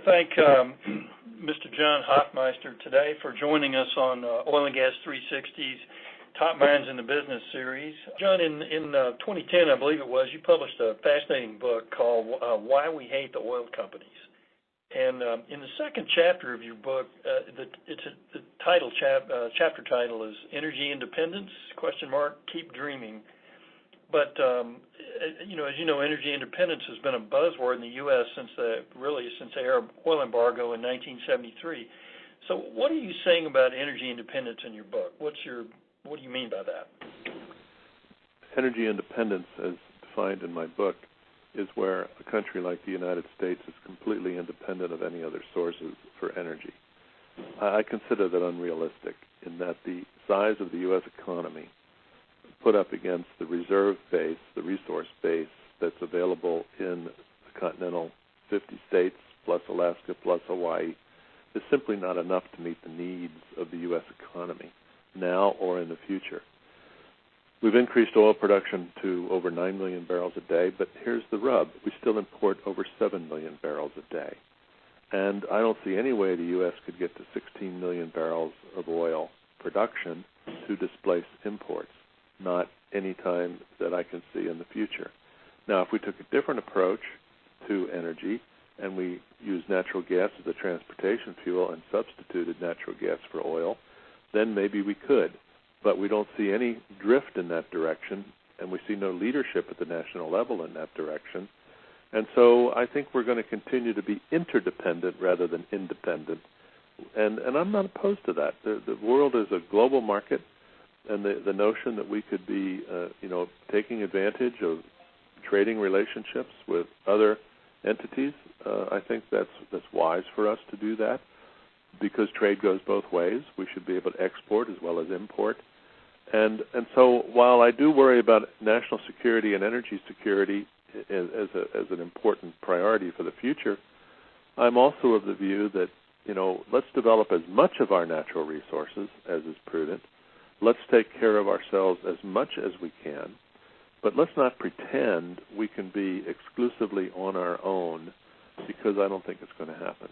thank Mr. John Hofmeister today for joining us on Oil and Gas 360's Top Minds in the Business series. John, in 2010, I believe it was, you published a fascinating book called Why We Hate the Oil Companies. And in the second chapter of your book, the chapter title is Energy Independence, ? Keep Dreaming. But, as you know, energy independence has been a buzzword in the U.S. since the Arab oil embargo in 1973. So what are you saying about energy independence in your book? What do you mean by that? Energy independence, as defined in my book, is where a country like the United States is completely independent of any other sources for energy. I consider that unrealistic in that the size of the U.S. economy put up against the reserve base, the resource base that's available in the continental 50 states, plus Alaska, plus Hawaii, is simply not enough to meet the needs of the U.S. economy now or in the future. We've increased oil production to over 9 million barrels a day, but here's the rub. We still import over 7 million barrels a day. And I don't see any way the U.S. could get to 16 million barrels of oil production to displace imports. Not any time that I can see in the future. Now, if we took a different approach to energy and we used natural gas as a transportation fuel and substituted natural gas for oil, then maybe we could. But we don't see any drift in that direction, and we see no leadership at the national level in that direction. And so I think we're going to continue to be interdependent rather than independent. And I'm not opposed to that. The world is a global market. And the notion that we could be, taking advantage of trading relationships with other entities, I think that's wise for us to do that because trade goes both ways. We should be able to export as well as import. And so while I do worry about national security and energy security as an important priority for the future, I'm also of the view that, let's develop as much of our natural resources as is prudent. Let's take care of ourselves as much as we can, but let's not pretend we can be exclusively on our own because I don't think it's going to happen.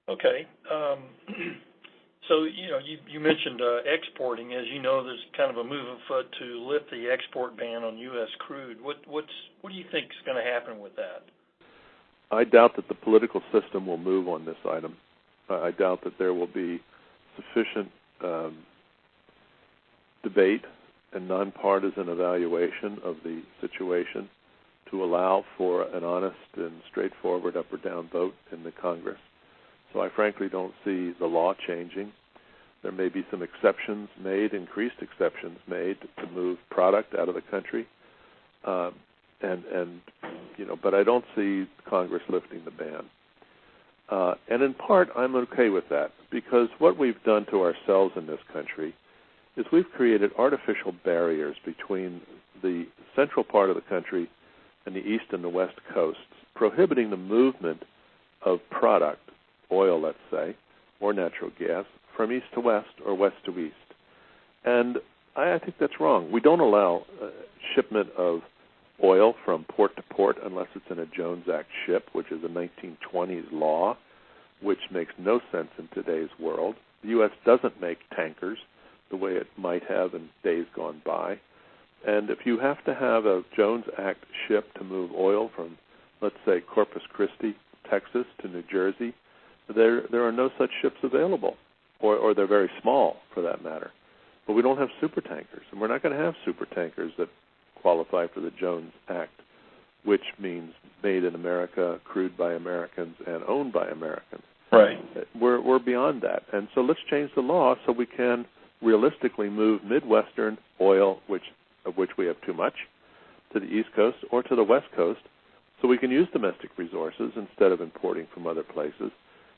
Okay. So, you mentioned exporting. As you know, there's kind of a move afoot to lift the export ban on U.S. crude. What do you think is going to happen with that? I doubt that the political system will move on this item. I doubt that there will be sufficient debate and nonpartisan evaluation of the situation to allow for an honest and straightforward up or down vote in the Congress. So I frankly don't see the law changing. There may be some exceptions made, increased exceptions made to move product out of the country, but I don't see Congress lifting the ban. And in part, I'm okay with that because what we've done to ourselves in this country is we've created artificial barriers between the central part of the country and the east and the west coasts, prohibiting the movement of product, oil, let's say, or natural gas, from east to west or west to east. And I think that's wrong. We don't allow shipment of oil from port to port unless it's in a Jones Act ship, which is a 1920s law, which makes no sense in today's world. The U.S. doesn't make tankers the way it might have in days gone by. And if you have to have a Jones Act ship to move oil from, let's say, Corpus Christi, Texas, to New Jersey, there are no such ships available, or they're very small for that matter. But we don't have supertankers, and we're not going to have supertankers that qualify for the Jones Act, which means made in America, crewed by Americans, and owned by Americans. Right. We're beyond that. And so let's change the law so we can realistically move Midwestern oil, of which we have too much, to the East Coast or to the West Coast, so we can use domestic resources instead of importing from other places.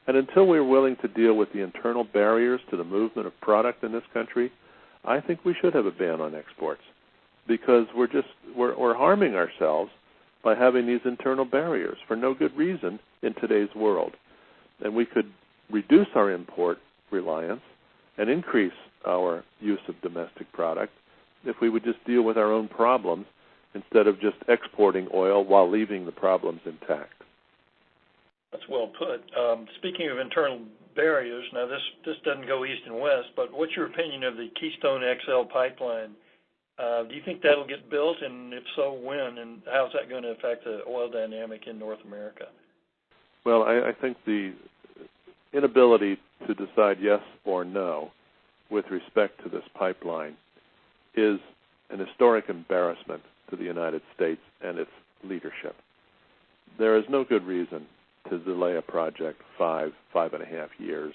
And until we're willing to deal with the internal barriers to the movement of product in this country, I think we should have a ban on exports because we're harming ourselves by having these internal barriers for no good reason in today's world. And we could reduce our import reliance and increase our use of domestic product if we would just deal with our own problems instead of just exporting oil while leaving the problems intact. That's well put. Speaking of internal barriers, now this doesn't go east and west, but what's your opinion of the Keystone XL pipeline? Do you think that'll get built, and if so, when, and how's that going to affect the oil dynamic in North America? Well, I think the inability to decide yes or no with respect to this pipeline is an historic embarrassment to the United States and its leadership. There is no good reason to delay a project 5.5 years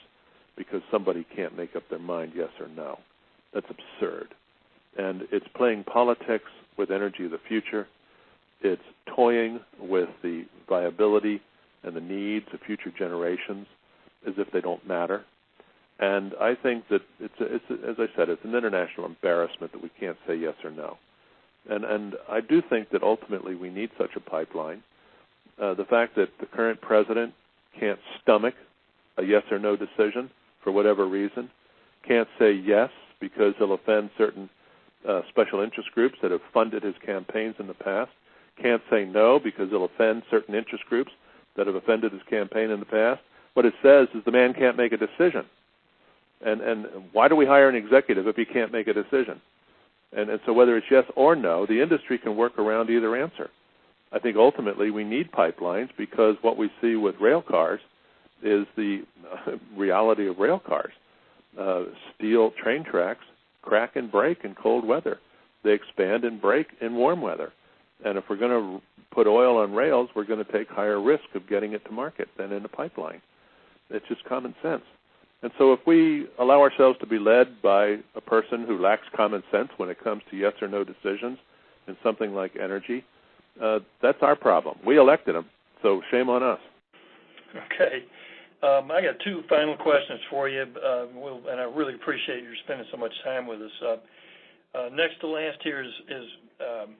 because somebody can't make up their mind yes or no. That's absurd. And it's playing politics with energy of the future. It's toying with the viability and the needs of future generations as if they don't matter. And I think that it's as I said, it's an international embarrassment that we can't say yes or no. And I do think that ultimately we need such a pipeline. The fact that the current president can't stomach a yes or no decision for whatever reason, can't say yes because he'll offend certain special interest groups that have funded his campaigns in the past, can't say no because he'll offend certain interest groups that have offended his campaign in the past. What it says is the man can't make a decision. And why do we hire an executive if he can't make a decision? And so whether it's yes or no, the industry can work around either answer. I think ultimately we need pipelines because what we see with rail cars is the reality of rail cars. Steel train tracks crack and break in cold weather. They expand and break in warm weather. And if we're going to put oil on rails, we're going to take higher risk of getting it to market than in a pipeline. It's just common sense. And so if we allow ourselves to be led by a person who lacks common sense when it comes to yes or no decisions in something like energy, that's our problem. We elected him, so shame on us. Okay. I got two final questions for you, and I really appreciate you spending so much time with us. Next to last here is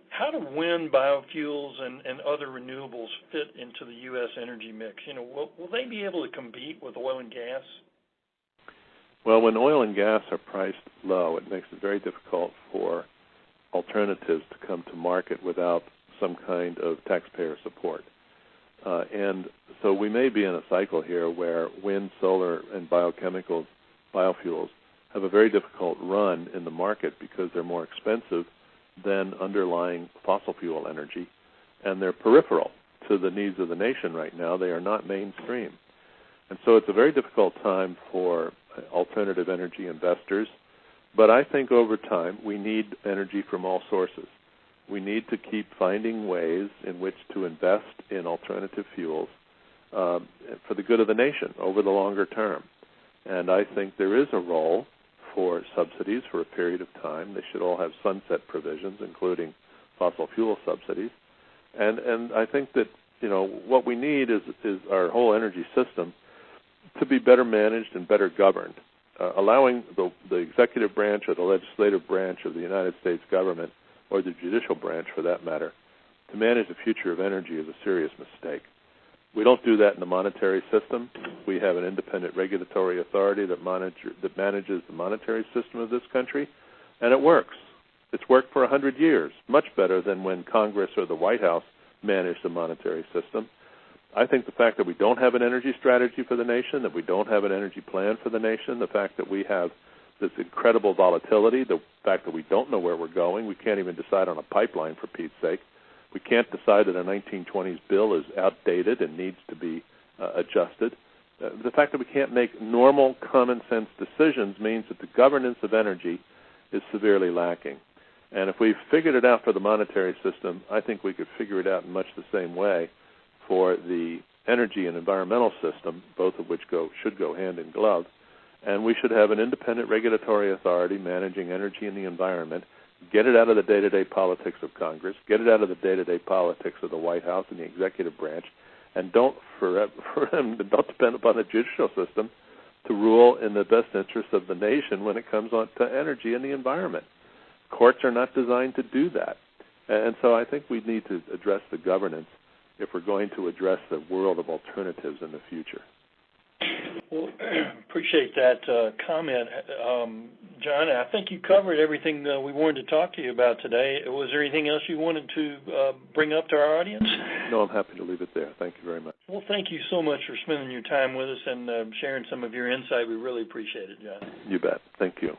how do wind, biofuels, and other renewables fit into the U.S. energy mix? You know, will they be able to compete with oil and gas? Well, when oil and gas are priced low, it makes it very difficult for alternatives to come to market without some kind of taxpayer support. And so we may be in a cycle here where wind, solar, and biochemicals, biofuels, have a very difficult run in the market because they're more expensive than underlying fossil fuel energy, and they're peripheral to the needs of the nation right now. They are not mainstream. And so it's a very difficult time for alternative energy investors. But I think over time we need energy from all sources. We need to keep finding ways in which to invest in alternative fuels for the good of the nation over the longer term. And I think there is a role for subsidies for a period of time. They should all have sunset provisions, including fossil fuel subsidies. And I think that, you know, what we need is our whole energy system to be better managed and better governed. Allowing the executive branch or the legislative branch of the United States government, or the judicial branch for that matter, to manage the future of energy is a serious mistake. We don't do that in the monetary system. We have an independent regulatory authority that manages the monetary system of this country, and it works. It's worked for 100 years, much better than when Congress or the White House managed the monetary system. I think the fact that we don't have an energy strategy for the nation, that we don't have an energy plan for the nation, the fact that we have this incredible volatility, the fact that we don't know where we're going, we can't even decide on a pipeline, for Pete's sake. We can't decide that a 1920s bill is outdated and needs to be adjusted. The fact that we can't make normal common sense decisions means that the governance of energy is severely lacking. And if we figured it out for the monetary system, I think we could figure it out in much the same way for the energy and environmental system, both of which should go hand in glove. And we should have an independent regulatory authority managing energy and the environment, get it out of the day-to-day politics of Congress, get it out of the day-to-day politics of the White House and the executive branch, and don't depend upon the judicial system to rule in the best interest of the nation when it comes on to energy and the environment. Courts are not designed to do that. And so I think we need to address the governance if we're going to address the world of alternatives in the future. Well, appreciate that comment. John, I think you covered everything we wanted to talk to you about today. Was there anything else you wanted to bring up to our audience? No, I'm happy to leave it there. Thank you very much. Well, thank you so much for spending your time with us and sharing some of your insight. We really appreciate it, John. You bet. Thank you.